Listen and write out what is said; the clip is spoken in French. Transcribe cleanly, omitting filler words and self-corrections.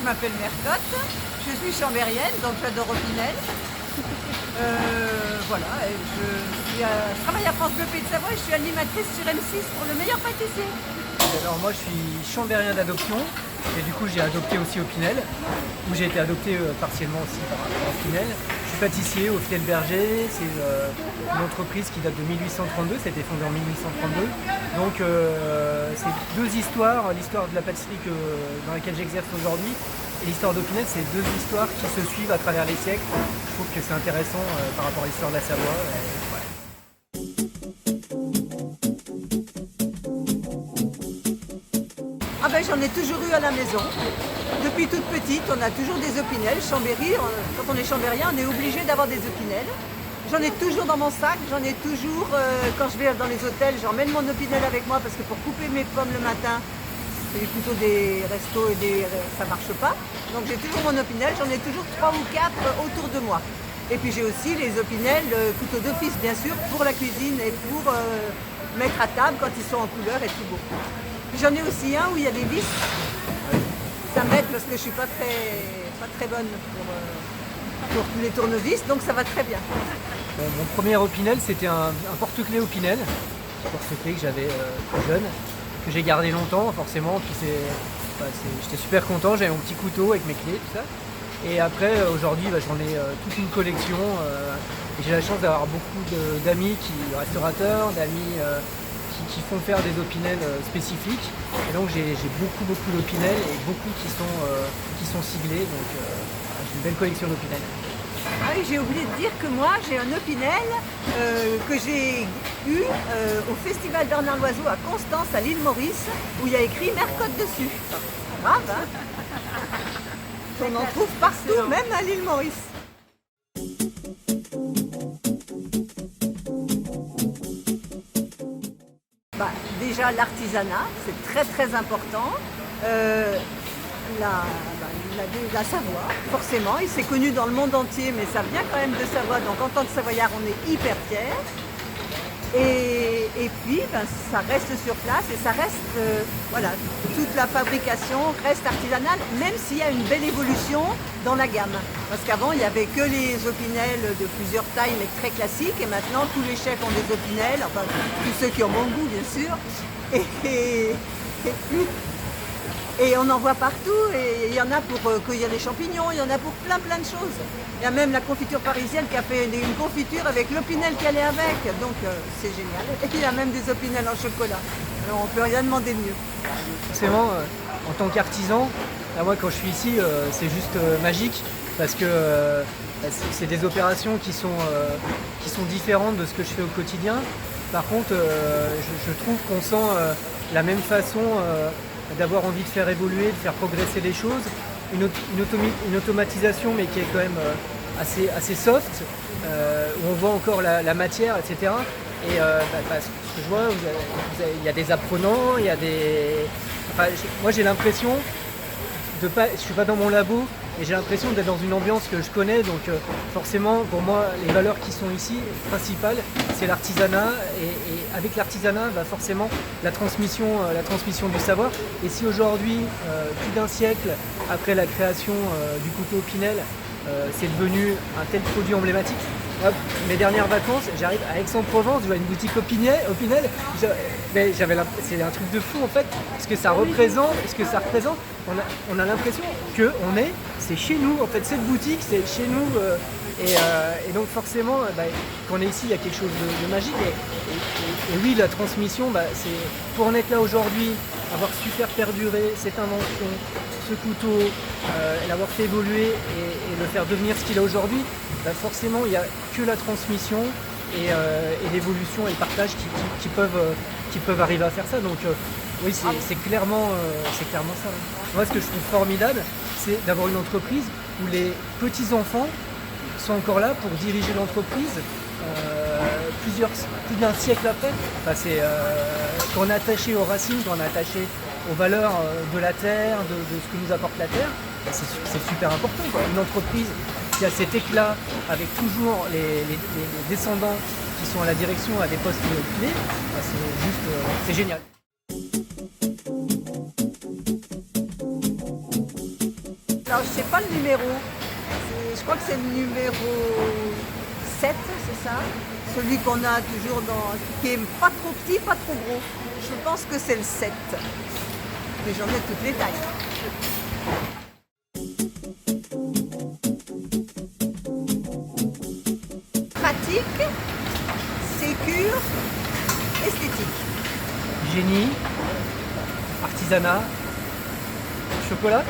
m'appelle Mercotte, je suis chambérienne, donc j'adore Opinel. Voilà, et je travaille à France Bleu Pays de Savoie et je suis animatrice sur M6 pour le meilleur pâtissier. Alors moi je suis chambérien d'adoption et du coup j'ai adopté aussi Opinel, où j'ai été adopté partiellement aussi par Opinel. Je suis pâtissier au Fiel Berger, c'est une entreprise qui date de 1832, ça a été fondé en 1832. Donc c'est deux histoires, l'histoire de la pâtisserie dans laquelle j'exerce aujourd'hui et l'histoire d'Opinel, c'est deux histoires qui se suivent à travers les siècles. Je trouve que c'est intéressant par rapport à l'histoire de la Savoie. Voilà. Ah ben j'en ai toujours eu à la maison. Depuis toute petite, on a toujours des Opinel. Chambéry, quand on est chambérien, on est obligé d'avoir des Opinel. J'en ai toujours dans mon sac, j'en ai toujours, quand je vais dans les hôtels, j'emmène mon Opinel avec moi parce que pour couper mes pommes le matin, c'est plutôt des restos et ça marche pas. Donc j'ai toujours mon Opinel, j'en ai toujours 3 ou 4 autour de moi. Et puis j'ai aussi les Opinel, couteau d'office bien sûr, pour la cuisine et pour mettre à table quand ils sont en couleur et tout beau. J'en ai aussi un où il y a des vis. Ça m'aide parce que je suis pas très bonne pour tous les tournevis, donc ça va très bien. Mon premier Opinel, c'était un porte-clés Opinel, un porte-clés que j'avais plus jeune, que j'ai gardé longtemps forcément. Puis j'étais super content, j'avais mon petit couteau avec mes clés, tout ça. Et après, aujourd'hui, j'en ai toute une collection. Et j'ai la chance d'avoir beaucoup d'amis restaurateurs, d'amis qui font faire des Opinel spécifiques. Et donc j'ai beaucoup d'Opinel et beaucoup qui sont siglés. Donc j'ai une belle collection d'Opinel. Ah oui, j'ai oublié de dire que moi j'ai un Opinel que j'ai eu au Festival Bernard Loiseau à Constance, à l'île Maurice, où il y a écrit Mercotte dessus. Pas grave, hein? On en trouve partout, même à l'île Maurice. Déjà l'artisanat, c'est très important. La Savoie, forcément, et c'est connu dans le monde entier, mais ça vient quand même de Savoie, donc en tant que Savoyard, on est hyper fiers. Et puis, ça reste sur place et ça reste, voilà, toute la fabrication reste artisanale, même s'il y a une belle évolution dans la gamme. Parce qu'avant, il n'y avait que les Opinel de plusieurs tailles, mais très classiques, et maintenant, tous les chefs ont des Opinel, enfin, tous ceux qui ont mon goût, bien sûr. Et on en voit partout, et il y en a pour cueillir les champignons, il y en a pour plein de choses. Il y a même la confiture parisienne qui a fait une confiture avec l'Opinel qui allait avec, donc c'est génial. Et il y a même des Opinel en chocolat, alors on ne peut rien demander de mieux. Forcément, en tant qu'artisan, moi quand je suis ici, c'est juste magique, parce que c'est des opérations qui sont différentes de ce que je fais au quotidien. Par contre, je trouve qu'on sent la même façon d'avoir envie de faire évoluer, de faire progresser les choses, une automatisation mais qui est quand même assez soft, où on voit encore la matière, etc. Et ce que je vois, il y a des apprenants, il y a des... Enfin, moi j'ai l'impression je suis pas dans mon labo, et j'ai l'impression d'être dans une ambiance que je connais, donc forcément pour moi les valeurs qui sont ici principales c'est l'artisanat, et avec l'artisanat forcément la transmission du savoir. Et si aujourd'hui, plus d'un siècle après la création du couteau Opinel, c'est devenu un tel produit emblématique, mes dernières vacances, j'arrive à Aix-en-Provence, je vois une boutique Opinel, c'est un truc de fou en fait, ce que ça représente, on a l'impression que c'est chez nous en fait, cette boutique c'est chez nous, et donc forcément quand on est ici il y a quelque chose de magique, et oui, la transmission, c'est pour en être là aujourd'hui, avoir su faire perdurer cette invention, ce couteau, l'avoir fait évoluer et le faire devenir ce qu'il a aujourd'hui, forcément il n'y a que la transmission et l'évolution et le partage qui peuvent arriver à faire ça. Donc oui, c'est clairement ça. Moi, ce que je trouve formidable, c'est d'avoir une entreprise où les petits-enfants sont encore là pour diriger l'entreprise plus d'un siècle après. Quand on est attaché aux racines, quand on est attaché aux valeurs de la terre, de ce que nous apporte la terre, c'est super important, quoi. Une entreprise qui a cet éclat, avec toujours les descendants qui sont à la direction, à des postes clés, c'est génial. Alors je sais pas le numéro. Je crois que c'est le numéro 7, c'est ça? Celui qu'on a toujours qui est pas trop petit, pas trop gros. Je pense que c'est le 7. Mais j'en ai toutes les tailles. Pratique, sécure, esthétique. Génie, artisanat, chocolat.